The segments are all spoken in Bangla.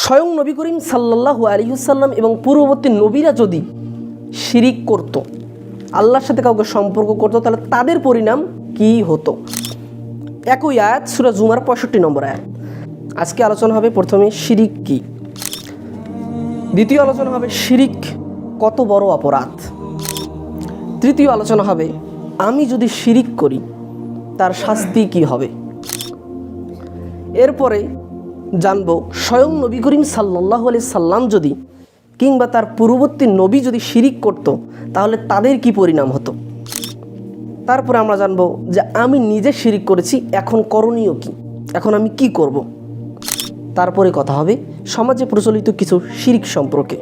স্বয়ং নবী করিম সাল্লাল্লাহু আলাইহি ওয়াসাল্লাম এবং পূর্ববর্তী নবীরা যদি শিরিক করত, আল্লাহর সাথে কাউকে সম্পর্ক করত, তাহলে তাদের পরিণাম কি হতো? একই আয়াত সূরা জুমার 65 নম্বর আয়াত। আজকে আলোচনা হবে প্রথমে শিরিক কি, দ্বিতীয় আলোচনা হবে শিরিক কত বড় অপরাধ, তৃতীয় আলোচনা হবে আমি যদি শিরিক করি তার শাস্তি কি হবে। এরপরে জানব স্বয়ং নবী করিম সাল্লাল্লাহু আলাইহি সাল্লাম যদি কিংবা তার পূর্ববর্তী নবী যদি শিরিক করত তাহলে তাদের কি পরিণাম হতো। তারপরে আমরা জানব যে আমি নিজে শিরিক করেছি, এখন করণীয় কি, এখন আমি কি করব। তারপরে কথা হবে সমাজে প্রচলিত কিছু শিরিক সম্পর্কে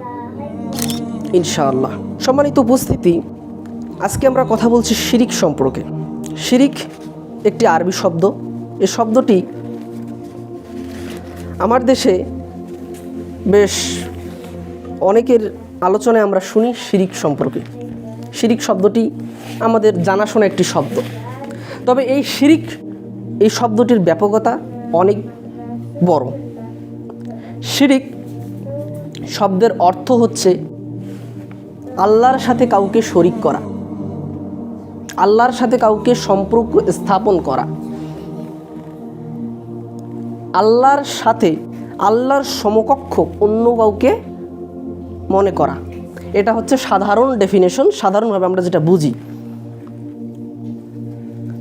ইনশাআল্লাহ। সম্মানিত উপস্থিতি, আজকে আমরা কথা বলছি শিরিক সম্পর্কে। শিরিক একটি আরবি শব্দ। এই শব্দটি আমার দেশে বেশ অনেকের আলোচনায় আমরা শুনি শিরিক সম্পর্কে। শিরিক শব্দটি আমাদের জানাশোনা একটি শব্দ, তবে এই শিরিক এই শব্দটির ব্যাপকতা অনেক বড়। শিরিক শব্দের অর্থ হচ্ছে আল্লাহর সাথে কাউকে শরিক করা, আল্লাহর সাথে কাউকে সম্পর্ক স্থাপন করা, আল্লাহর সাথে আল্লাহর সমকক্ষ অন্য কাউকে মনে করা। এটা হচ্ছে সাধারণ ডেফিনেশন, সাধারণভাবে আমরা যেটা বুঝি।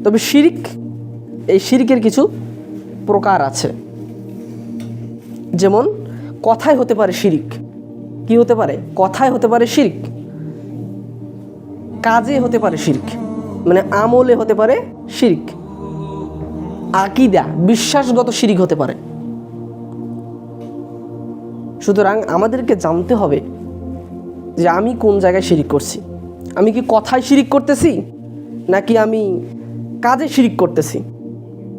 তবে শিরিক, এই শিরিকের কিছু প্রকার আছে। যেমন কথায় হতে পারে শিরিক। কি হতে পারে? কথায় হতে পারে শিরিক, কাজে হতে পারে শিরিক, মানে আমলে হতে পারে শিরিক, আকীদা বিশ্বাসগত শিরিক হতে পারে। সুতরাং আমাদেরকে জানতে হবে যে আমি কোন জায়গায় শিরিক করছি। আমি কি কথায় শিরিক করতেছি, নাকি আমি কাজে শিরিক করতেছি,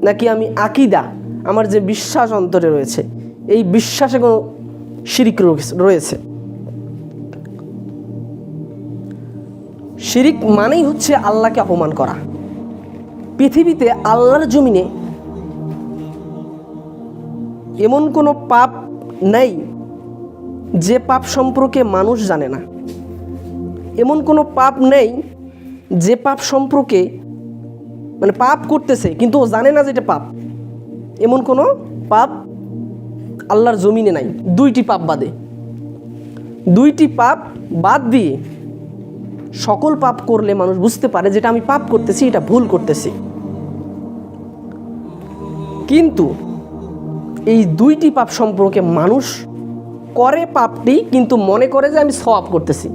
নাকি আমি আকীদা আমার যে বিশ্বাস অন্তরে রয়েছে এই বিশ্বাসে কোনো শিরিক রয়েছে। শিরিক মানেই হচ্ছে আল্লাহকে অপমান করা। পৃথিবীতে আল্লাহর জমিনে এমন কোনো পাপ নেই যে পাপ সম্পর্কে মানুষ জানে না। এমন কোনো পাপ নেই যে পাপ সম্পর্কে মানে পাপ করতেছে কিন্তু ও জানে না যে এটা পাপ। এমন কোনো পাপ আল্লাহর জমিনে নাই, দুইটি পাপ বাদে। দুইটি পাপ বাদ দিয়ে সকল পাপ করলে মানুষ বুঝতে পারে যেটা আমি পাপ করতেছি, এটা ভুল করতেছি। কিন্তু এই দুইটি পাপ সম্পর্কে মানুষ করে পাপটি, কিন্তু মনে করে যে আমি সওয়াব করতেছি।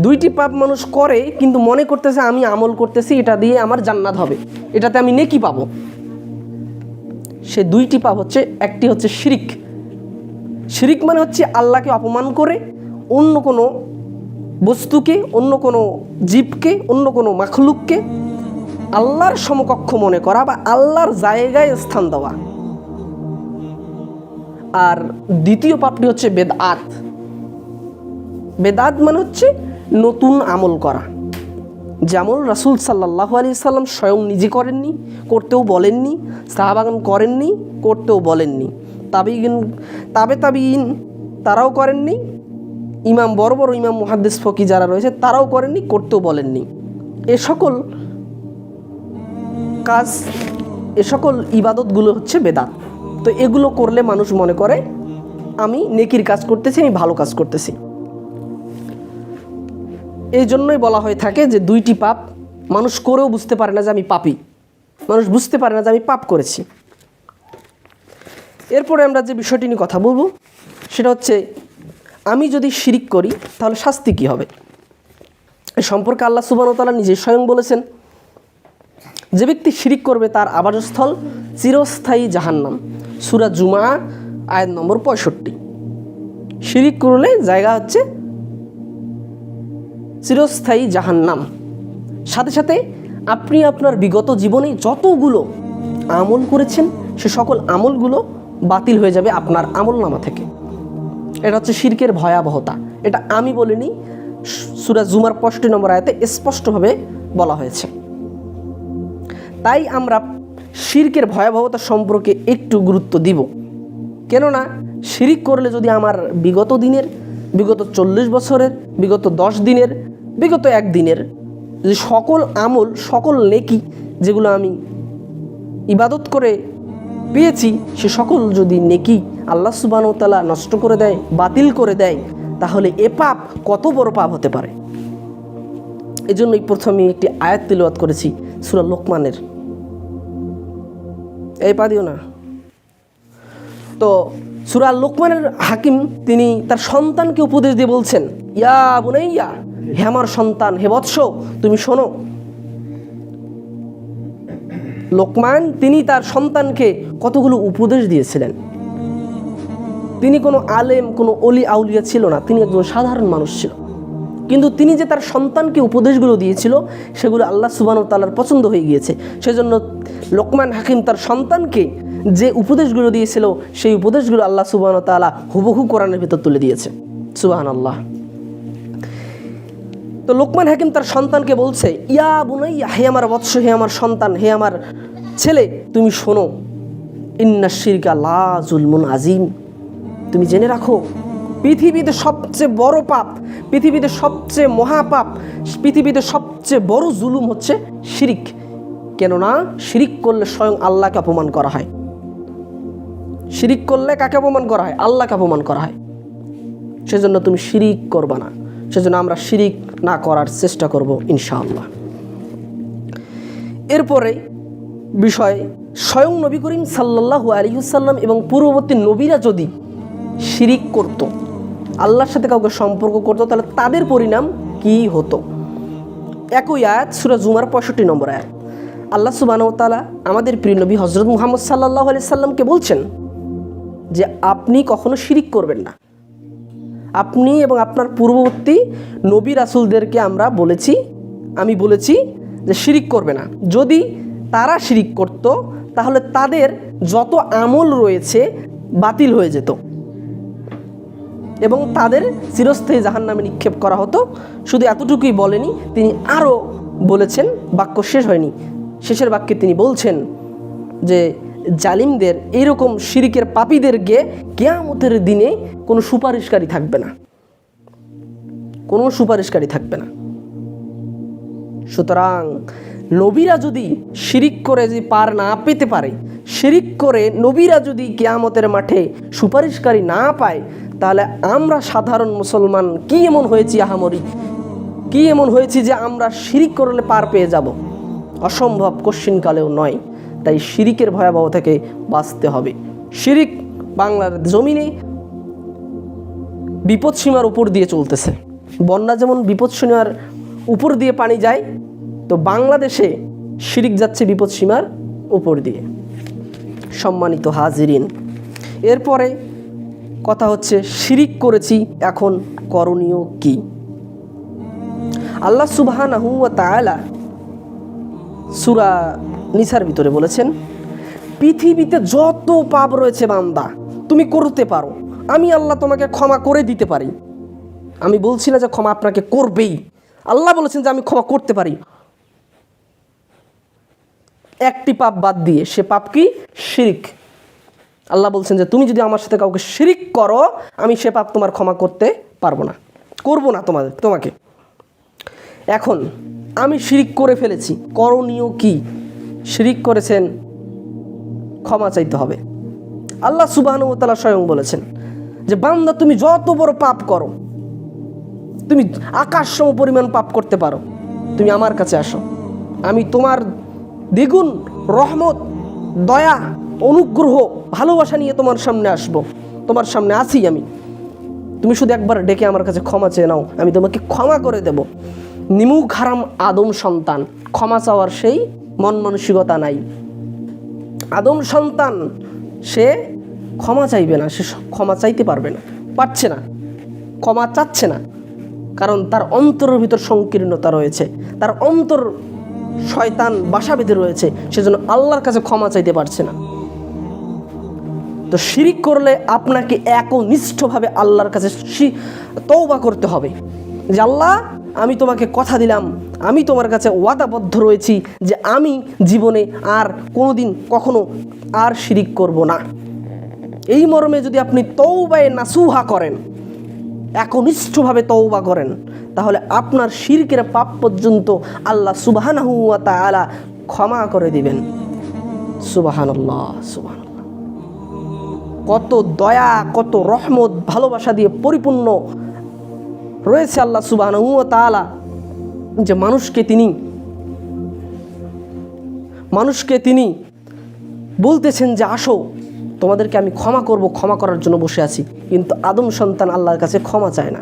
দুইটি পাপ মানুষ করে কিন্তু মনে করতেছে আমি আমল করতেছি, এটা দিয়ে আমার জান্নাত হবে, এটাতে আমি নেকি পাবো। সে দুইটি পাপ হচ্ছে, একটি হচ্ছে শিরিক। শিরিক মানে হচ্ছে আল্লাহকে অপমান করে অন্য কোনো বস্তুকে, অন্য কোনো জীবকে, অন্য কোনো মাখলুককে আল্লাহর সমকক্ষ মনে করা বা আল্লাহর জায়গায় স্থান দেওয়া। আর দ্বিতীয় পাপটি হচ্ছে বেদআত। বেদআত মানে হচ্ছে নতুন আমল করা, যেমন রাসূল সাল্লাল্লাহু আলাইহি সাল্লাম স্বয়ং নিজে করেননি, করতেও বলেননি, সাহাবাগণ করেননি, করতেও বলেননি, তাবেঈন তারাও করেননি, ইমাম বড় বড় ইমাম মুহাদ্দিস ফকি যারা রয়েছে তারাও করেননি, করতেও বলেননি। এ সকল কাজ, এ সকল ইবাদতগুলো হচ্ছে বেদাত। তো এগুলো করলে মানুষ মনে করে আমি নেকির কাজ করতেছি, আমি ভালো কাজ করতেছি। এই জন্যই বলা হয়ে থাকে যে দুইটি পাপ মানুষ করেও বুঝতে পারে না যে আমি পাপী, মানুষ বুঝতে পারে না যে আমি পাপ করেছি। এরপরে আমরা যে বিষয়টি নিয়ে কথা বলবো সেটা হচ্ছে আমি যদি শিরিক করি তাহলে শাস্তি কী হবে। এ সম্পর্কে আল্লাহ সুবহানাহু ওয়া তাআলা নিজে স্বয়ং বলেছেন, যে ব্যক্তি শিরিক করবে তার আবাসস্থল চিরস্থায়ী জাহান্নাম। সূরা জুমা আয়াত নম্বর 65। শিরিক করলে জায়গা হচ্ছে চিরস্থায়ী জাহান্নাম। সাথে সাথে আপনি আপনার বিগত জীবনে যতগুলো আমল করেছেন সে সকল আমলগুলো বাতিল হয়ে যাবে আপনার আমলনামা থেকে। এটা হচ্ছে শিরকের ভয়াবহতা। এটা আমি বলিনি, সূরা জুমার 65 নম্বর আয়াতে স্পষ্টভাবে বলা হয়েছে। তাই আমরা শিরকের ভয়াবহতা সম্পর্কে একটু গুরুত্ব দিব। কেননা শিরিক করলে যদি আমার বিগত দিনের, বিগত 40 বছরের, বিগত 10 দিনের, বিগত 1 দিনের যে সকল আমল, সকল নেকি যেগুলো আমি ইবাদত করে পেয়েছি, সে সকল যদি নেকি আল্লাহ সুবহানাহু ওয়া তাআলা নষ্ট করে দেয়, বাতিল করে দেয়, তাহলে এ পাপ কত বড় পাপ হতে পারে। এজন্যই প্রথমে একটি আয়াত তিলাওয়াত করেছি সূরা লোকমানের। এই পা দিও না। তো সূরা লোকমানের হাকিম তিনি তার সন্তানকে উপদেশ দিয়ে বলছেন, ইয়া বুনাইয়া, হে আমার সন্তান, হে বৎস, তুমি শোনো। লোকমান তিনি তার সন্তানকে কতগুলো উপদেশ দিয়েছিলেন। তিনি কোনো আলেম, কোনো অলি আউলিয়া ছিল না, তিনি একজন সাধারণ মানুষ ছিল। কিন্তু তিনি যে তার সন্তানকে উপদেশগুলো দিয়েছিল সেগুলো আল্লাহ সুবহানাহু ওয়া তাআলার পছন্দ হয়ে গিয়েছে। সেজন্য লোকমান হাকিম তার সন্তানকে যে উপদেশগুলো দিয়েছিল সেই উপদেশগুলো আল্লাহ সুবহানাহু ওয়া তাআলা হুবহু কোরআনের ভিতর তুলে দিয়েছে। সুবহানাল্লাহ। তো লোকমান হাকিম তার সন্তানকে বলছে, ইয়া বুনাইয়া, হে আমার বৎস, হে আমার সন্তান, হে আমার ছেলে, তুমি শোনো, ইন্নাশ শিরকা লা যুলমুন আযীম, তুমি জেনে রাখো পৃথিবীতে সবচেয়ে বড় পাপ, পৃথিবীতে সবচেয়ে মহাপাপ, পৃথিবীতে সবচেয়ে বড় জুলুম হচ্ছে শিরিক। কেননা শিরিক করলে স্বয়ং আল্লাহকে অপমান করা হয়। শিরিক করলে কাকে অপমান করা হয়? আল্লাহকে অপমান করা হয়। সেজন্য তুমি শিরিক করবা না। সেজন্য আমরা শিরিক না করার চেষ্টা করব ইনশাআল্লাহ। এরপরে বিষয়, স্বয়ং নবী করিম সাল্লাল্লাহু আলাইহি ওয়াসাল্লাম এবং পূর্ববর্তী নবীরা যদি শিরিক করত, আল্লাহর সাথে কাউকে সম্পর্ক করতো, তাহলে তাদের পরিণাম কি হতো? একই আয়াত সূরা জুমার 65 নম্বর আয়াত। আল্লাহ সুবহানাহু ওয়া তাআলা আমাদের প্রিয় নবী হযরত মুহাম্মদ সাল্লাল্লাহু আলাইহি সাল্লামকে বলছেন যে আপনি কখনো শিরিক করবেন না। আপনি এবং আপনার পূর্ববর্তী নবী রাসূলদেরকে আমি বলেছি যে শিরিক করবে না। যদি তারা শিরিক করত তাহলে তাদের যত আমল রয়েছে বাতিল হয়ে যেত এবং তাদের চিরস্থায়ী জাহান্নামে নিক্ষেপ করা হতো। শুধু এতটুকুই বলেনি, তিনি আরও বলেছেন, বাক্য শেষ হয়নি, শেষের বাক্যে তিনি বলছেন যে জালিমদের, এইরকম শিরিকের পাপীদেরকে কিয়ামতের দিনে কোনো সুপারিশকারী থাকবে না, কোনো সুপারিশকারী থাকবে না। সুতরাং নবীরা যদি শিরিক করে যদি পার না পেতে পারে, শিরিক করে নবীরা যদি কিয়ামতের মাঠে সুপারিশকারী না পায়, তাহলে আমরা সাধারণ মুসলমান কি এমন হয়েছি আহামরি, কি এমন হয়েছি যে আমরা শিরিক করলে পার পেয়ে যাব? অসম্ভব, কশ্চিনকালেও নয়। তাই শিরিকের ভয়াবহ থেকে বাঁচতে হবে। শিরিক বাংলার জমিনে বিপদসীমার উপর দিয়ে চলতেছে। বন্যা যেমন বিপদসীমার উপর দিয়ে পানি যায়, তো বাংলাদেশে শিরিক যাচ্ছে বিপদসীমার উপর দিয়ে। সম্মানিত হাজিরিন, এরপরে কথা হচ্ছে শিরিক করেছি, এখন করণীয় কি? আল্লাহ সুবহানাহু ওয়া তাআলা সূরা নিসার ভিতরে বলেছেন, পৃথিবীতে যত পাপ রয়েছে বান্দা তুমি করতে পারো, আমি আল্লাহ তোমাকে ক্ষমা করে দিতে পারি। আমি বলছি না যে ক্ষমা আপনাকে করবেই, আল্লাহ বলেছেন যে আমি ক্ষমা করতে পারি। একটি পাপ বাদ দিয়ে, সে পাপ কি? শিরিক। আল্লাহ বলছেন যে তুমি যদি আমার সাথে কাউকে শিরিক করো, আমি সে পাপ তোমার ক্ষমা করতে পারবো না, করবো না তোমাকে। এখন আমি শিরিক করে ফেলেছি, করণীয় কি? শিরিক করেছেন, ক্ষমা চাইতে হবে। আল্লাহ সুবহানাহু ওয়া তাআলা স্বয়ং বলেছেন যে বান্দা তুমি যত বড় পাপ করো, তুমি আকাশ সম পরিমাণ পাপ করতে পারো, তুমি আমার কাছে আসো, আমি তোমার দ্বিগুণ রহমত, দয়া, অনুগ্রহ, ভালোবাসা নিয়ে তোমার সামনে আসব। তোমার সামনে আছি আমি, তুমি শুধু একবার ডেকে আমার কাছে ক্ষমা চেয়ে নাও, আমি তোমাকে ক্ষমা করে দেব। নিমুখ হারাম আদম সন্তান, ক্ষমা চাওয়ার সেই মন মানসিকতা নাই। আদম সন্তান সে ক্ষমা চাইবে না, সে ক্ষমা চাইতে পারবে না, পারছে না, ক্ষমা চাচ্ছে না, কারণ তার অন্তরের ভিতর সংকীর্ণতা রয়েছে, তার অন্তর শয়তান বাসা বেঁধে রয়েছে, সেজন্য আল্লাহর কাছে ক্ষমা চাইতে পারছে না। তো শিরিক করলে আপনাকে একনিষ্ঠভাবে আল্লাহর কাছে তওবা করতে হবে যে আল্লাহ, আমি তোমাকে কথা দিলাম, আমি তোমার কাছে ওয়াদাবদ্ধ রয়েছি যে আমি জীবনে আর কোনোদিন কখনো আর শিরিক করব না। এই মর্মে যদি আপনি তওবায়ে নাসুহা করেন, একনিষ্ঠভাবে তওবা করেন, তাহলে আপনার শিরকের পাপ পর্যন্ত আল্লাহ সুবহানাহু ওয়া তাআলা ক্ষমা করে দিবেন। সুবহানাল্লাহ, সুবহানাল্লাহ। কত দয়া, কত রহমত, ভালোবাসা দিয়ে পরিপূর্ণ রয়েছে আল্লাহ সুবহানাহু ওয়া তাআলা, যে মানুষকে তিনি বলতেছেন যে আসো, তোমাদেরকে আমি ক্ষমা করব, ক্ষমা করার জন্য বসে আছি। কিন্তু আদম সন্তান আল্লাহর কাছে ক্ষমা চায় না।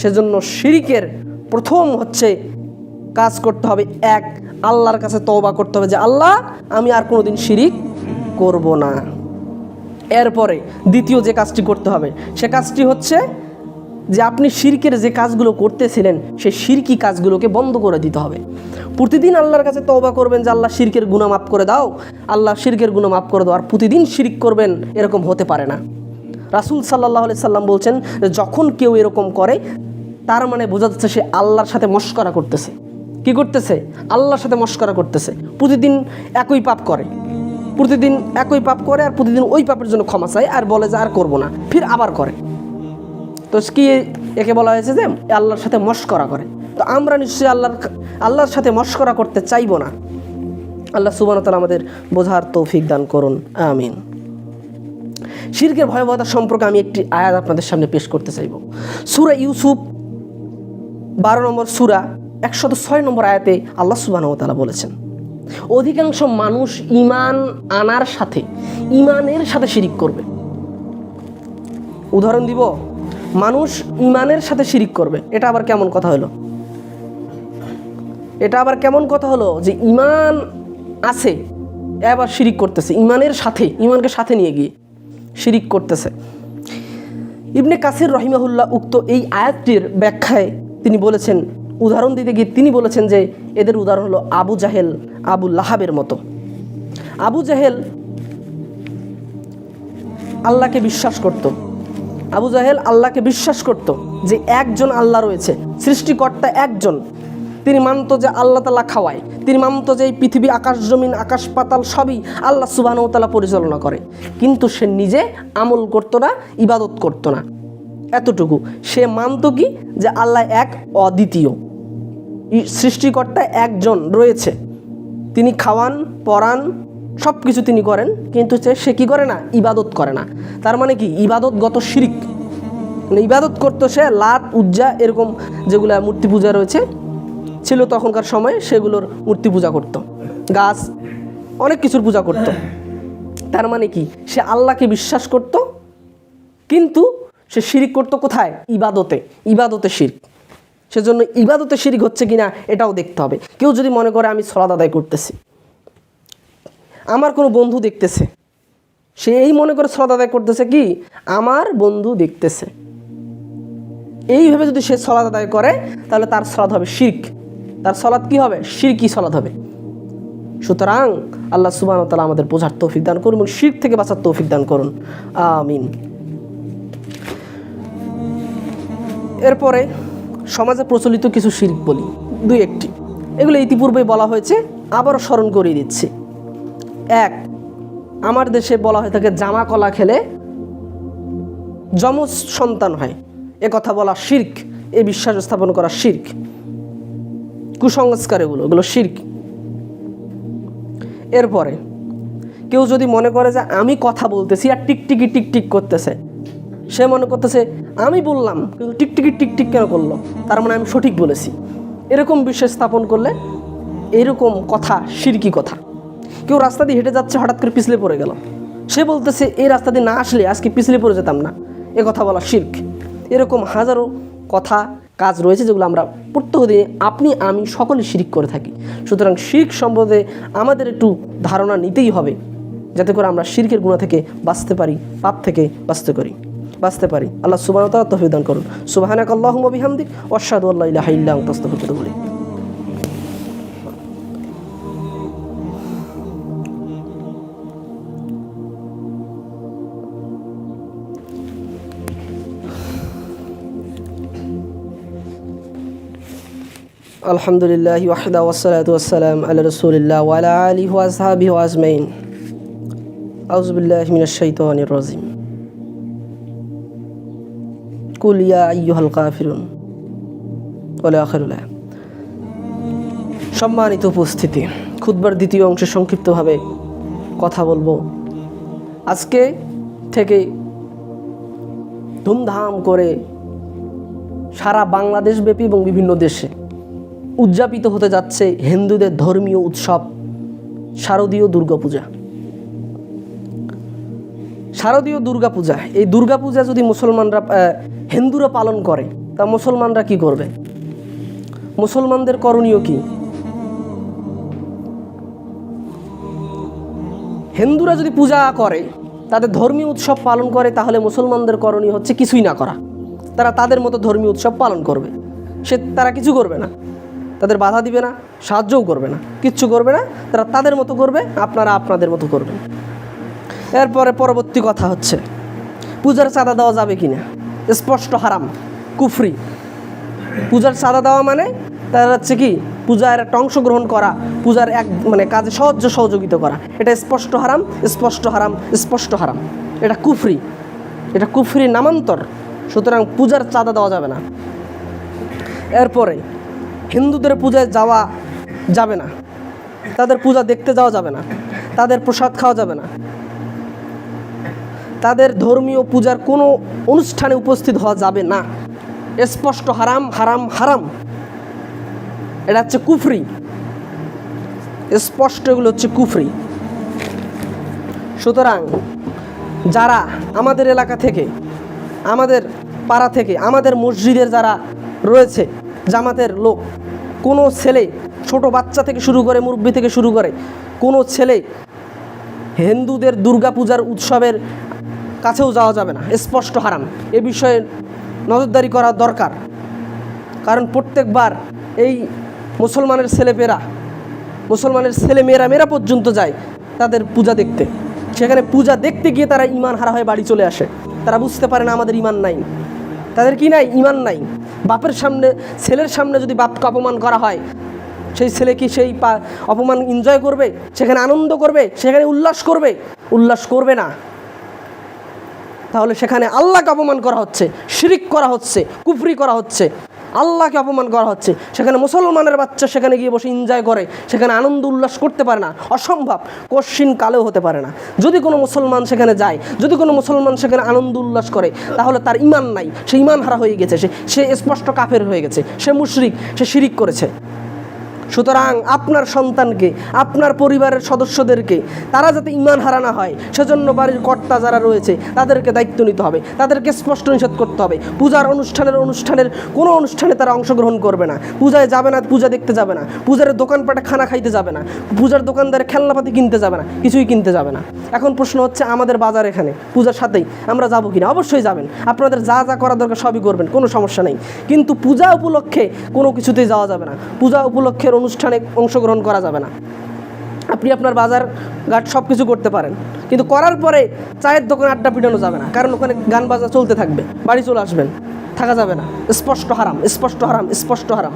সেজন্য শিরকের প্রথম কাজ করতে হবে, এক, আল্লাহর কাছে তওবা করতে হবে যে আল্লাহ, আমি আর কোনোদিন শিরিক করব না। এরপরে দ্বিতীয় যে কাজটি করতে হবে, সে কাজটি যে আপনি শিরকের যে কাজগুলো করতেছিলেন, সেই শিরকি কাজগুলোকে বন্ধ করে দিতে হবে। প্রতিদিন আল্লাহর কাছে তওবা করবেন যে আল্লাহ শিরকের গুনাহ মাফ করে দাও, আল্লাহ শিরকের গুনাহ মাফ করে দাও। আর প্রতিদিন শিরিক করবেন, এরকম হতে পারে না। রাসূল সাল্লাল্লাহু আলাইহি সাল্লাম বলছেন, যখন কেউ এরকম করে, তার মানে বোঝা যাচ্ছে সে আল্লাহর সাথে মশকরা করতেছে। কি করতেছে? আল্লাহর সাথে মশকরা করতেছে। প্রতিদিন একই পাপ করে, আর প্রতিদিন ওই পাপের জন্য ক্ষমা চায়, আর বলে যে আর করব না, ফির আবার করে। তো কি একে বলা হয়েছে যে আল্লাহর সাথে মশকরা করে। তো আমরা নিশ্চয়ই আল্লাহর সাথে মশকরা করতে চাইব না। আল্লাহ সুবহানাহু ওয়া তাআলা আমাদের বোঝার তৌফিক দান করুন, আমিন। শিরকের ভয়াবহতা সম্পর্কে আমি একটি আয়াত আপনাদের সামনে পেশ করতে চাইব। সূরা ইউসুফ 12 নম্বর সূরা 106 নম্বর আয়াতে আল্লাহ সুবহানাহু ওয়া তাআলা বলেছেন, অধিকাংশ মানুষ ইমানের সাথে শিরিক করবে। উদাহরণ দিব, মানুষ ইমানের সাথে শিরিক করবে। এটা আবার কেমন কথা হলো? যে ইমান আছে, এবার শিরিক করতেছে, ইমানকে সাথে নিয়ে গিয়ে শিরিক করতেছে। ইবনে কাসির রহিমাহুল্লাহ উক্ত এই আয়াতটির ব্যাখ্যায় তিনি বলেছেন, উদাহরণ দিতে গিয়ে তিনি বলেছেন যে এদের উদাহরণ হলো আবু জাহেল, আবু লাহাবের মতো। আবু জাহেল আল্লাহকে বিশ্বাস করত যে একজন আল্লাহ রয়েছে, সৃষ্টিকর্তা একজন। তিনি মানত যে আল্লাহ তাআলা খাওয়ায়, তিনি মানত যে এই পৃথিবী, আকাশ জমিন, আকাশ পাতাল সবই আল্লাহ সুবহানাহু ওয়া তাআলা পরিচালনা করে। কিন্তু সে নিজে আমল করত না, ইবাদত করত না। এতটুকু সে মানত কি, যে আল্লাহ এক, অদ্বিতীয়, সৃষ্টিকর্তা একজন রয়েছে, তিনি খাওয়ান, পরান, সব কিছু তিনি করেন, কিন্তু সে কি করে না? ইবাদত করে না। তার মানে কি? ইবাদতগত শিরিক। মানে ইবাদত করতো সে লাত, উজ্জা, এরকম যেগুলো মূর্তি পূজা রয়েছে ছিল তখনকার সময়ে, সেগুলোর মূর্তি পূজা করত, গাছ, অনেক কিছুর পূজা করত। তার মানে কি? সে আল্লাহকে বিশ্বাস করত, কিন্তু সে শিরিক করত কোথায়? ইবাদতে শিরক। সেজন্য ইবাদতে শিরিক হচ্ছে কিনা এটাও দেখতে হবে। কেউ যদি মনে করে আমি সালাত আদায় করতেছি, আমার কোনো বন্ধু দেখতেছে, সে এই মনে করে সালাত আদায় করতেছে কি আমার বন্ধু দেখতেছে, এইভাবে যদি সে সালাত আদায় করে, তাহলে তার সালাত হবে শিরক। তার সালাত কি হবে? শিরকি সালাত হবে। সুতরাং আল্লাহ সুবহানাহু ওয়া তাআলা আমাদের বোঝার তৌফিক দান করুন এবং শিরক থেকে বাঁচার তৌফিক দান করুন, আমিন। এরপরে সমাজে প্রচলিত কিছু শিরক বলি, দুই একটি। এগুলো ইতিপূর্বেই বলা হয়েছে, আবারও স্মরণ করিয়ে দিচ্ছি। এক, আমার দেশে বলা হয়ে থাকে জামা কলা খেলে যমজ সন্তান হয়, এ কথা বলা শিরক, এ বিশ্বাস স্থাপন করা শিরক, কুসংস্কার, এগুলো শিরক। এরপরে কেউ যদি মনে করে যে আমি কথা বলতেছি আর টিকটিক করতেছে, সে মনে করতেছে আমি বললাম কিন্তু টিকটিক কেন করলো, তার মানে আমি সঠিক বলেছি, এরকম বিশ্বাস স্থাপন করলে এরকম কথা শিরকি কথা। কেউ রাস্তা দিয়ে হেঁটে যাচ্ছে, হঠাৎ করে পিছলে পড়ে গেল, সে বলতেছে এই রাস্তা দিয়ে না আসলে আজকে পিছলে পড়ে যেতাম না, এ কথা বলা শিরক। এরকম হাজারো কথা, কাজ রয়েছে যেগুলো আমরা প্রত্যেকদিন আপনি আমি সকলে শিরক করে থাকি। সুতরাং শিরক সম্বন্ধে আমাদের একটু ধারণা নিতেই হবে, যাতে করে আমরা শিরকের গুনাহ থেকে বাঁচতে পারি, পাপ থেকে বাঁচতে পারি। আল্লাহ সুবহানাহু ওয়া তাআলা তৌফিক দান করুন। সুবহানাকাল্লাহুম্মা ওয়া বিহামদিক ওয়া আশহাদু আল্লা ইলাহা ইল্লা আনতা আস্তাগফিরুকা ওয়া আতুবু ইলাইক। আলহামদুলিল্লাহি ওয়াহদা ওয়াসসালাতু ওয়াসসালামু আলা রাসূলিল্লাহ ওয়া আলা আলিহি ওয়া আসহাবিহি ওয়া আজমাইন। আউযু বিল্লাহি মিনাশ শাইতানির রাজিম। কুল ইয়া আইয়ুহাল কাফিরুন ওয়া আখিরুল আয়াত। সম্মানিত উপস্থিতি, খুতবার দ্বিতীয় অংশে সংক্ষিপ্তভাবে কথা বলবো। আজকে থেকে ধুমধাম করে সারা বাংলাদেশব্যাপী এবং বিভিন্ন দেশে উদযাপিত হতে যাচ্ছে হিন্দুদের ধর্মীয় উৎসব শারদীয় দুর্গাপূজা। শারদীয় দুর্গাপূজা, এই দুর্গাপূজা যদি মুসলমানরা হিন্দুরা পালন করে তা মুসলমানরা কি করবে? মুসলমানদের করণীয় কি? হিন্দুরা যদি পূজা করে, তাদের ধর্মীয় উৎসব পালন করে, তাহলে মুসলমানদের করণীয় হচ্ছে কিছুই না করা। তারা তাদের মতো ধর্মীয় উৎসব পালন করবে, তারা কিছু করবে না, তাদের বাধা দিবে না, সাহায্যও করবে না, কিচ্ছু করবে না, তারা তাদের মতো করবে, আপনারা আপনাদের মতো করবেন। এরপরে পরবর্তী কথা হচ্ছে পূজার চাঁদা দেওয়া যাবে কিনা। স্পষ্ট হারাম, কুফরি। পূজার চাঁদা দেওয়া মানে তার হচ্ছে কি পূজার একটা অংশগ্রহণ করা, পূজার এক কাজে সহযোগিতা করা, এটা স্পষ্ট হারাম, স্পষ্ট হারাম, স্পষ্ট হারাম। এটা কুফরি, এটা কুফরি নামান্তর। সুতরাং পূজার চাঁদা দেওয়া যাবে না। এরপরে হিন্দুদের পূজায় যাওয়া যাবে না, তাদের পূজা দেখতে যাওয়া যাবে না, তাদের প্রসাদ খাওয়া যাবে না, তাদের ধর্মীয় পূজার কোনো অনুষ্ঠানে উপস্থিত হওয়া যাবে না। স্পষ্ট হারাম, হারাম, হারাম। এটা হচ্ছে কুফরি, স্পষ্ট এগুলো হচ্ছে কুফরি। সুতরাং যারা আমাদের এলাকা থেকে, আমাদের পাড়া থেকে, আমাদের মসজিদের যারা রয়েছে জামাতের লোক, কোনো ছেলে, ছোট বাচ্চা থেকে শুরু করে মুরব্বি থেকে শুরু করে কোনো ছেলে হিন্দুদের দুর্গাপূজার উৎসবের কাছেও যাওয়া যাবে না। স্পষ্ট হারাম। এ বিষয়ে নজরদারি করা দরকার। কারণ প্রত্যেকবার এই মুসলমানের ছেলেমেয়েরা পর্যন্ত যায় তাদের পূজা দেখতে। সেখানে পূজা দেখতে গিয়ে তারা ঈমান হারা হয়ে বাড়ি চলে আসে। তারা বুঝতে পারে না আমাদের ঈমান নাই। তাদের কি নাই? ঈমান নাই। বাপের সামনে, ছেলের সামনে যদি বাপকে অপমান করা হয়, সেই ছেলে কি সেই অপমান এনজয় করবে? সেখানে আনন্দ করবে? সেখানে উল্লাস করবে? উল্লাস করবে না। তাহলে সেখানে আল্লাহকে অপমান করা হচ্ছে, শিরিক করা হচ্ছে, কুফরি করা হচ্ছে, আল্লাহকে অপমান করা হচ্ছে। সেখানে মুসলমানের বাচ্চা সেখানে গিয়ে বসে এনজয় করে, সেখানে আনন্দ উল্লাস করতে পারে না। অসম্ভব, কশিন কালেও হতে পারে না। যদি কোনো মুসলমান সেখানে যায়, যদি কোনো মুসলমান সেখানে আনন্দ উল্লাস করে, তাহলে তার ঈমান নাই, সে ঈমান হারা হয়ে গেছে, সে স্পষ্ট কাফের হয়ে গেছে, সে মুশরিক, সে শিরিক করেছে। সুতরাং আপনার সন্তানকে, আপনার পরিবারের সদস্যদেরকে তারা যাতে ঈমান হারা না হয়, সেজন্য বাড়ির কর্তা যারা রয়েছে তাদেরকে দায়িত্ব নিতে হবে, তাদেরকে স্পষ্ট নিষেধ করতে হবে। পূজার অনুষ্ঠানের কোনো অনুষ্ঠানে তারা অংশগ্রহণ করবে না, পূজায় যাবে না, পূজা দেখতে যাবে না, পূজার দোকানপাটে খানা খাইতে যাবে না, পূজার দোকানদারে খেলনাপাতি কিনতে যাবে না, কিছুই কিনতে যাবে না। এখন প্রশ্ন হচ্ছে আমাদের বাজার এখানে পূজার সাথেই আমরা যাবো কিনা? অবশ্যই যাবেন, আপনাদের যা যা করা দরকার সবই করবেন, কোনো সমস্যা নেই। কিন্তু পূজা উপলক্ষে কোনো কিছুতেই যাওয়া যাবে না, পূজা উপলক্ষের অনুষ্ঠানে অংশগ্রহণ করা যাবে না। আপনি আপনার বাজার ঘাট সব কিছু করতে পারেন, কিন্তু করার পরে চায়ের দোকানে আড্ডা পিটানো যাবে না, কারণ ওখানে গান বাজনা চলতে থাকবে, বাড়ি চলে আসবেন, থাকা যাবে না। স্পষ্ট হারাম, স্পষ্ট হারাম, স্পষ্ট হারাম।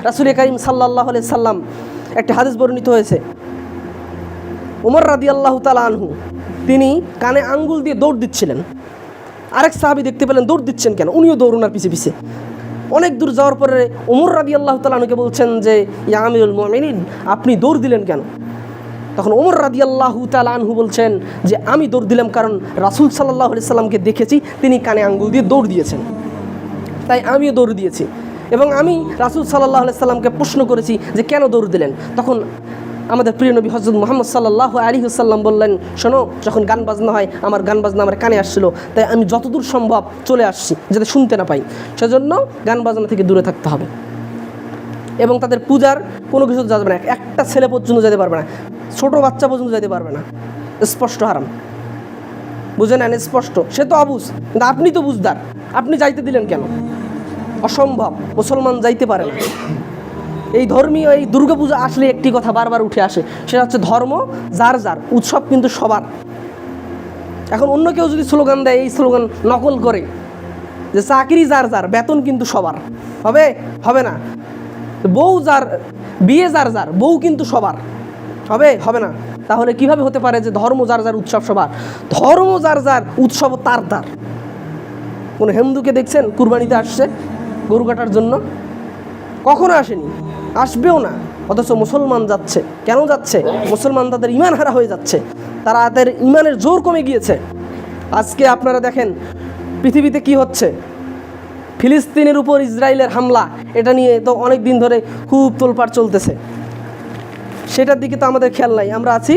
রাসূল কারীম সাল্লাল্লাহু আলাইহি সাল্লাম একটি হাদিস বর্ণিত হয়েছে, ওমর রাদিয়াল্লাহু তাআলা আনহু তিনি কানে আঙ্গুল দিয়ে দৌড় দিচ্ছিলেন। আরেক সাহাবী দেখতে পেলেন দৌড় দিচ্ছেন কেন, উনিও দৌড়নার পিছে পিছে। অনেক দূর যাওয়ার পরে ওমর রাদিয়াল্লাহু তাআলা আনহুকে বলছেন যে ইয়া আমিরুল মুমিনিন, আপনি দৌড় দিলেন কেন? তখন ওমর রাদিয়াল্লাহু তাআলা আনহু বলছেন যে আমি দৌড় দিলাম কারণ রাসূল সাল্লাল্লাহু আলাইহি সাল্লামকে দেখেছি তিনি কানে আঙ্গুল দিয়ে দৌড় দিয়েছেন, তাই আমিও দৌড় দিয়েছি। এবং আমি রাসূল সাল্লাল্লাহু আলাইহি সাল্লামকে প্রশ্ন করেছি যে কেন দৌড় দিলেন? তখন আমাদের প্রিয় নবী হযরত মুহাম্মদ সাল্লাল্লাহু আলাইহি ওয়াসাল্লাম বললেন, শোনো, যখন গান বাজনা হয় আমার গান বাজনা আমার কানে আসছিল, তাই আমি যতদূর সম্ভব চলে আসছি যাতে শুনতে না পাই, সেজন্য গান বাজনা থেকে দূরে থাকতে হবে। এবং তাদের পূজার কোনো কিছু যাবে না, একটা ছেলে পর্যন্ত যেতে পারবে না, ছোট বাচ্চা পর্যন্ত যেতে পারবে না। স্পষ্ট হারাম, বুঝে নেন, স্পষ্ট। সে তো অবুঝ, কিন্তু আপনি তো বুঝদার, আপনি যাইতে দিলেন কেন? অসম্ভব, মুসলমান যাইতে পারে না। এই ধর্মীয় এই দুর্গাপূজা আসলে একটি কথা বারবার উঠে আসে, সেটা হচ্ছে ধর্ম যার যার, উৎসব কিন্তু সবার। এখন অন্য কেউ যদি স্লোগান দেয়, এই স্লোগান নকল করে যে চাকরি যার যার, বেতন কিন্তু সবার, হবে? হবে না। বউ যার, বিয়ে যার যার, বউ কিন্তু সবার, হবে? হবে না। তাহলে কিভাবে হতে পারে যে ধর্ম যার যার উৎসব সবার? ধর্ম যার যার, উৎসব তার তার। কোনো হিন্দুকে দেখছেন কুরবানিতে আসছে গরু কাটার জন্য? কখনো আসেনি, আসবেও না। অথচ মুসলমান যাচ্ছে। কেন যাচ্ছে? মুসলমান তাদের ইমান হারা হয়ে যাচ্ছে, তাদের ইমানের জোর কমে গিয়েছে। আজকে আপনারা দেখেন পৃথিবীতে কি হচ্ছে, ফিলিস্তিনের উপর ইসরায়েলের হামলা, এটা নিয়ে তো অনেক দিন ধরে খুব তোলপাড় চলতেছে। সেটার দিকে তো আমাদের খেয়াল নাই। আমরা আছি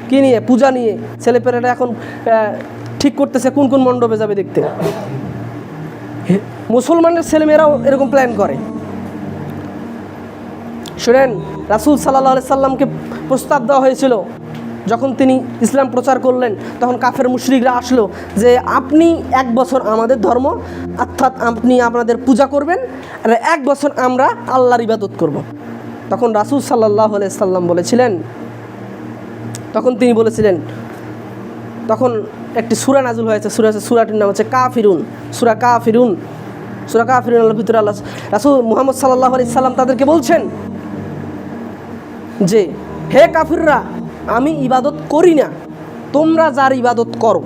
কি নিয়ে? পূজা নিয়ে। ছেলেপেলেরা এখন ঠিক করতেছে কোন কোন মণ্ডপে যাবে দেখতে। মুসলমানের ছেলেমেয়েরাও এরকম প্ল্যান করে। শুনেন, রাসূল সাল্লাল্লাহু আলাইহি সাল্লামকে প্রস্তাব দেওয়া হয়েছিল যখন তিনি ইসলাম প্রচার করলেন, তখন কাফের মুশরিকরা আসলো যে আপনি 1 বছর আমাদের ধর্ম, অর্থাৎ আপনি আপনাদের পূজা করবেন, আর 1 বছর আমরা আল্লাহর ইবাদত করব। তখন রাসূল সাল্লাল্লাহু আলাইহি সাল্লাম বলেছিলেন, তখন একটি সূরা নাযিল হয়েছে। সূরাটির নাম হচ্ছে কাফিরুন, সূরা কাফিরুন। সূরা কাফিরুনের ভিতরে আল্লাহ রাসূল মুহাম্মদ সাল্লাল্লাহু আলাইহি সাল্লাম তাদেরকে বলছেন যে হে কাফিররা, আমি ইবাদত করি না, তোমরা যার ইবাদত করো।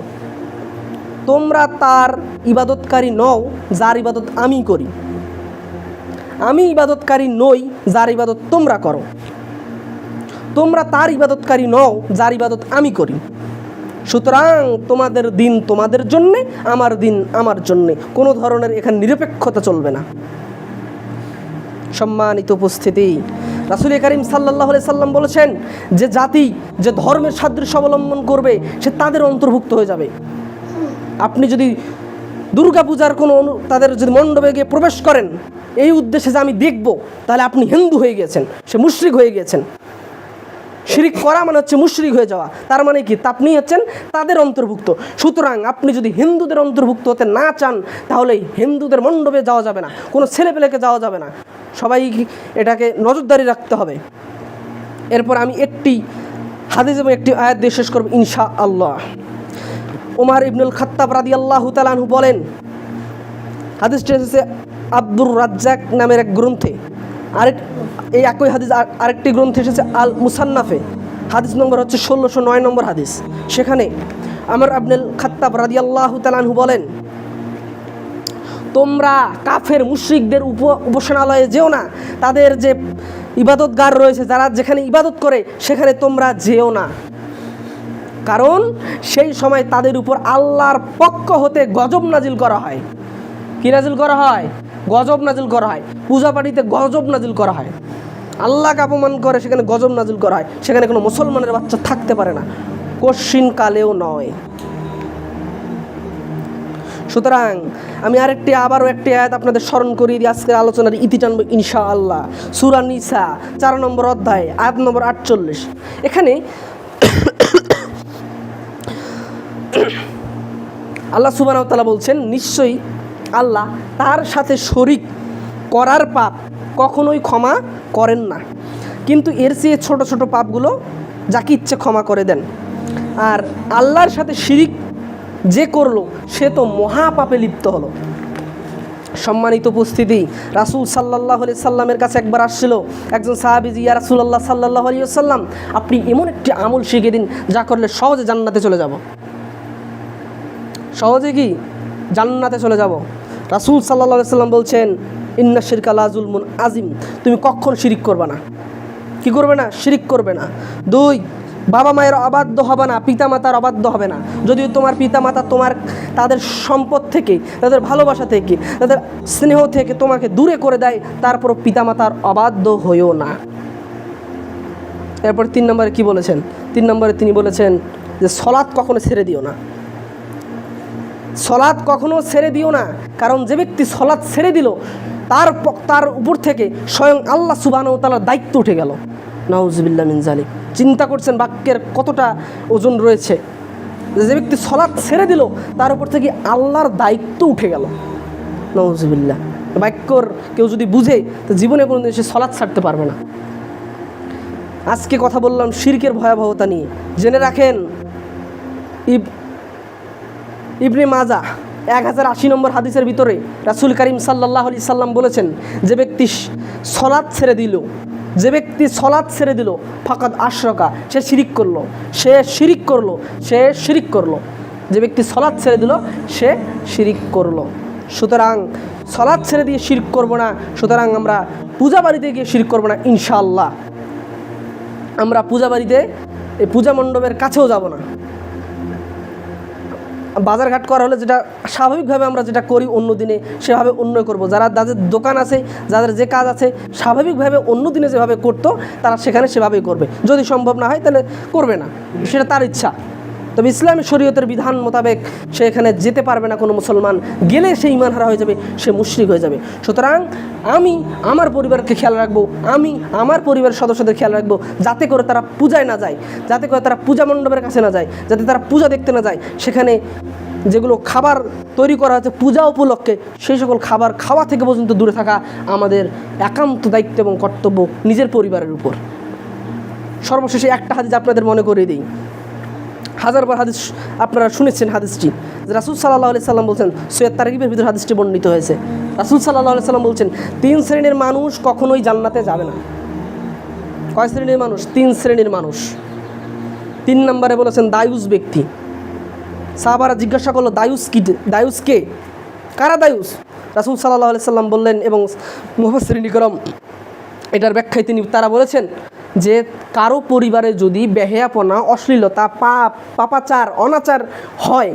তোমরা তার ইবাদতকারী নও যার ইবাদত আমি করি। আমি ইবাদতকারী নই যার ইবাদত তোমরা করো। তোমরা তার ইবাদতকারী নও যার ইবাদত আমি করি। সুতরাং তোমাদের দিন তোমাদের জন্যে, আমার দিন আমার জন্যে। কোনো ধরনের এখানে নিরপেক্ষতা চলবে না। সম্মানিত উপস্থিতি, রাসূল করিম সাল্লাল্লাহু আলাইহি সাল্লাম বলেছেন যে জাতি যে ধর্মের সাদৃশ্য অবলম্বন করবে সে তাদের অন্তর্ভুক্ত হয়ে যাবে। আপনি যদি দুর্গাপূজার কোনো তাদের যদি মণ্ডপে গিয়ে প্রবেশ করেন এই উদ্দেশ্যে যে আমি দেখব, তাহলে আপনি হিন্দু হয়ে গিয়েছেন, সে মুশরিক হয়ে গিয়েছেন। শিরিক করা মানে হচ্ছে মুশরিক হয়ে যাওয়া। তার মানে কি? আপনি হচ্ছেন তাদের অন্তর্ভুক্ত। সুতরাং আপনি যদি হিন্দুদের অন্তর্ভুক্ত হতে না চান, তাহলে হিন্দুদের মণ্ডপে যাওয়া যাবে না, কোনো ছেলেপেলেকে যাওয়া যাবে না। সবাই এটাকে নজরদারি রাখতে হবে। এরপর আমি একটি হাদিস এবং একটি আয়াত দিয়ে শেষ করব ইনশাআল্লাহ। ওমর ইবনুল খাত্তাব রাদিয়াল্লাহু তাআলা আনহু বলেন, হাদিসটি এসেছে আব্দুর রাজ্জাক নামের এক গ্রন্থে। এই একই হাদিস আরেকটি গ্রন্থে এসেছে আল মুসান্নাফে, হাদিস নম্বর হচ্ছে 1609 নম্বর হাদিস। সেখানে ওমর ইবনুল খাত্তাব রাদিয়াল্লাহু তাআলা আনহু বলেন, তোমরা কাফের মুশরিকদের উপাসনালয়ে যেও না, তাদের যে ইবাদতগার রয়েছে, যারা যেখানে ইবাদত করে সেখানে তোমরা যেও না। কারণ সেই সময় তাদের উপর আল্লাহর পক্ষ হতে গজব নাজিল করা হয়। কি নাজিল করা হয়? গজব নাজিল করা হয়। পূজা পাঠিতে গজব নাজিল করা হয়। আল্লাহকে অপমান করে সেখানে গজব নাজিল করা হয়। সেখানে কোনো মুসলমানের বাচ্চা থাকতে পারে না, কশিন কালেও নয়। সুতরাং আমি আবারও একটি আয়াত আপনাদের স্মরণ করিয়ে দিই, আজকের আলোচনার ইতি টানব ইনশাআল্লাহ। সূরা নিসা 4 নম্বর অধ্যায় আয়াত নম্বর 48। এখানে আল্লাহ সুবহানাহু ওয়া তাআলা বলছেন, নিশ্চয়ই আল্লাহ তার সাথে শরীক করার পাপ কখনোই ক্ষমা করেন না, কিন্তু এর চেয়ে ছোট ছোট পাপগুলো যাকে ইচ্ছে ক্ষমা করে দেন। আর আল্লাহর সাথে শিরিক যে করলো সে তো মহাপাপে লিপ্ত হলো। সম্মানিত উপস্থিতি, রাসূল সাল্লাল্লাহু আলাইহি সাল্লামের কাছে একবার আসছিল একজন সাহাবী, ইয়া রাসূলুল্লাহ সাল্লাল্লাহু আলাইহি ওয়াসাল্লাম, আপনি এমন একটি আমল শিখিয়ে দিন যা করলে সহজে জান্নাতে চলে যাব। সহজে কি জান্নাতে চলে যাব? রাসূল সাল্লাল্লাহু আলাইহি সাল্লাম বলছেন, ইন্না শিরকা লা যুলমুন আযীম, তুমি কখনো শিরিক করবে না। কি করবে না? শিরিক করবে না। 2, বাবা মায়ের অবাধ্য হবে না, পিতামাতার অবাধ্য হবে না। যদিও তোমার পিতামাতা তাদের সম্পদ থেকে, তাদের ভালোবাসা থেকে, তাদের স্নেহ থেকে তোমাকে দূরে করে দেয়, তারপরও পিতামাতার অবাধ্য হইও না। এরপর 3 নম্বরে কি বলেছেন? 3 নম্বরে তিনি বলেছেন যে সলাৎ কখনো ছেড়ে দিও না। সলাৎ কখনো ছেড়ে দিও না, কারণ যে ব্যক্তি সলাৎ ছেড়ে দিল তার উপর থেকে স্বয়ং আল্লাহ সুবহানাহু ওয়া তাআলার দায়িত্ব উঠে গেল। নাউযুবিল্লাহ মিন যালিক। চিন্তা করছেন বাক্যের কতটা ওজন রয়েছে। যে ব্যক্তি সলাৎ ছেড়ে দিল তার উপর থেকে আল্লাহর দায়িত্ব উঠে গেল। নাউযুবিল্লাহ। বাক্যর কেউ যদি বুঝে তো জীবনে কোনোদিন সে সলাৎ ছাড়তে পারবে না। আজকে কথা বললাম শিরকের ভয়াবহতা নিয়ে। জেনে রাখেন, ইবনে মাজাহ 1080 নম্বর হাদিসের ভিতরে রাসূল করিম সাল্লাল্লাহু আলাইহি সাল্লাম বলেছেন, যে ব্যক্তি সলাৎ ছেড়ে দিল যে ব্যক্তি সলাৎ ছেড়ে দিল ফাকাদ আশরাকা, সে শিরিক করলো, সে শিরিক করলো, সে শিরিক করলো। যে ব্যক্তি সলাৎ ছেড়ে দিল সে শিরিক করলো। সুতরাং সলাৎ ছেড়ে দিয়ে শিরিক করব না, সুতরাং আমরা পূজা বাড়িতে গিয়ে শিরিক করব না ইনশাআল্লাহ। আমরা পূজা বাড়িতে এই পূজা মণ্ডপের কাছেও যাব না। বাজারঘাট করা হলে যেটা স্বাভাবিকভাবে আমরা যেটা করি অন্য দিনে সেভাবে অন্য করব। যাদের দোকান আছে, যাদের যে কাজ আছে, স্বাভাবিকভাবে অন্য দিনে যেভাবে করতো তারা সেখানে সেভাবেই করবে। যদি সম্ভব না হয় তাহলে করবে না, সেটা তার ইচ্ছা। তবে ইসলামী শরীয়তের বিধান মোতাবেক সে এখানে যেতে পারবে না। কোনো মুসলমান গেলে সে ঈমান হারা হয়ে যাবে, সে মুশরিক হয়ে যাবে। সুতরাং আমি আমার পরিবারকে খেয়াল রাখবো, আমি আমার পরিবারের সদস্যদের খেয়াল রাখবো, যাতে করে তারা পূজায় না যায়, যাতে করে তারা পূজা মণ্ডপের কাছে না যায়, যাতে তারা পূজা দেখতে না যায়। সেখানে যেগুলো খাবার তৈরি করা হচ্ছে পূজা উপলক্ষে, সেই সকল খাবার খাওয়া থেকে পর্যন্ত দূরে থাকা আমাদের একান্ত দায়িত্ব এবং কর্তব্য নিজের পরিবারের উপর। সর্বশেষে একটা হাদিস আপনাদের মনে করে দিই। হাজারবার হাদিস আপনারা শুনেছেন হাদিসটি। রাসূল সাল্লাল্লাহু আলাইহি সাল্লাম বলছেন, সৈয়দ তারগিবের ভিতরে হাদিসটি বর্ণিত হয়েছে। রাসূল সাল্লাল্লাহু আলাইহি সাল্লাম বলছেন, 3 শ্রেণীর মানুষ কখনোই জান্নাতে যাবে না। কয় শ্রেণীর মানুষ? 3 শ্রেণীর মানুষ। 3 নম্বরে বলেছেন দায়ুস ব্যক্তি। সাহাবারা জিজ্ঞাসা করলো, দায়ুস কি? দায়ুস কে? কারা দায়ুস? রাসূল সাল্লাল্লাহু আলাইহি সাল্লাম বললেন এবং মুফাসসিরিন ইকরাম এটার ব্যাখ্যায় তারা বলেছেন যে কারো পরিবারে যদি বেহেয়াপনা, অশ্লীলতা, পাপাচার, অনাচার হয়,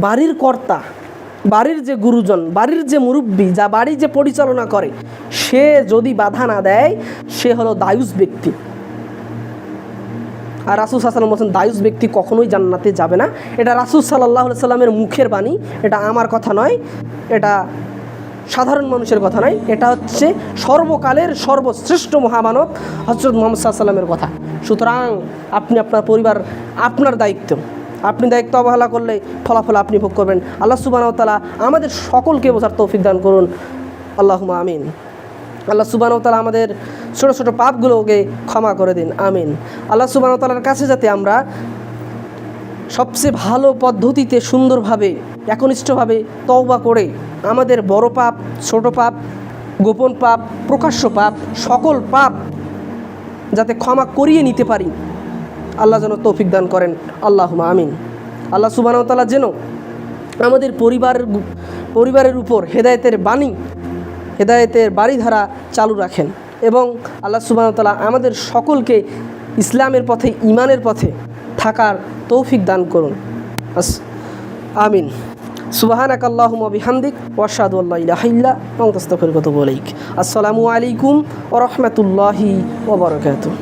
বাড়ির কর্তা, বাড়ির যে গুরুজন, বাড়ির যে মুরব্বী, যা বাড়ি যে পরিচালনা করে, সে যদি বাধা না দেয়, সে হলো দায়ুস ব্যক্তি। আর রাসূল সাল্লাল্লাহু আলাইহি ওয়াসাল্লাম বলেন দায়ুস ব্যক্তি কখনোই জান্নাতে যাবে না। এটা রাসূল সাল্লাল্লাহু আলাইহি ওয়াসাল্লামের মুখের বাণী, এটা আমার কথা নয়, এটা সাধারণ মানুষের কথা নয়, এটা হচ্ছে সর্বকালের সর্বশ্রেষ্ঠ মহামানব হযরত মুহাম্মদ সাল্লাল্লাহু আলাইহি ওয়াসাল্লামের কথা। সুতরাং আপনি আপনার পরিবার, আপনার দায়িত্ব, আপনি দায়িত্ব অবহেলা করলে ফলাফল আপনি ভোগ করবেন। আল্লাহ সুবহানাহু ওয়া তাআলা আমাদের সকলকে বোঝার তৌফিক দান করুন, আল্লাহুম্মা আমিন। আল্লাহ সুবহানাহু ওয়া তাআলা আমাদের ছোটো ছোটো পাপগুলোকে ক্ষমা করে দিন, আমিন। আল্লাহ সুবহানাহু ওয়া তাআলার কাছে যাতে আমরা সবচেয়ে ভালো পদ্ধতিতে, সুন্দরভাবে, একনিষ্ঠভাবে তওবা করে আমাদের বড় পাপ, ছোট পাপ, গোপন পাপ, প্রকাশ্য পাপ, সকল পাপ যাতে ক্ষমা করিয়ে নিতে পারি, আল্লাহ যেন তৌফিক দান করেন, আল্লাহুম্মা আমিন। আল্লাহ সুবহানাহু ওয়া তাআলা যেন আমাদের পরিবারের উপর হেদায়েতের বাণী, হেদায়েতের বাড়িধারা চালু রাখেন এবং আল্লাহ সুবহানাহু ওয়া তাআলা আমাদের সকলকে ইসলামের পথে, ঈমানের পথে থাকার তৌফিক দান করুন, আমিন। সুবহানাকাল্লাহুম্মা বিহামদিক ওয়া আশহাদু আল্লা ইলাহা ইল্লা আনতা আস্তাগফিরুকা ওয়া আতুবু ইলাইক। আসসালামু আলাইকুম ওয়া রাহমাতুল্লাহি ওয়া বারাকাতুহু।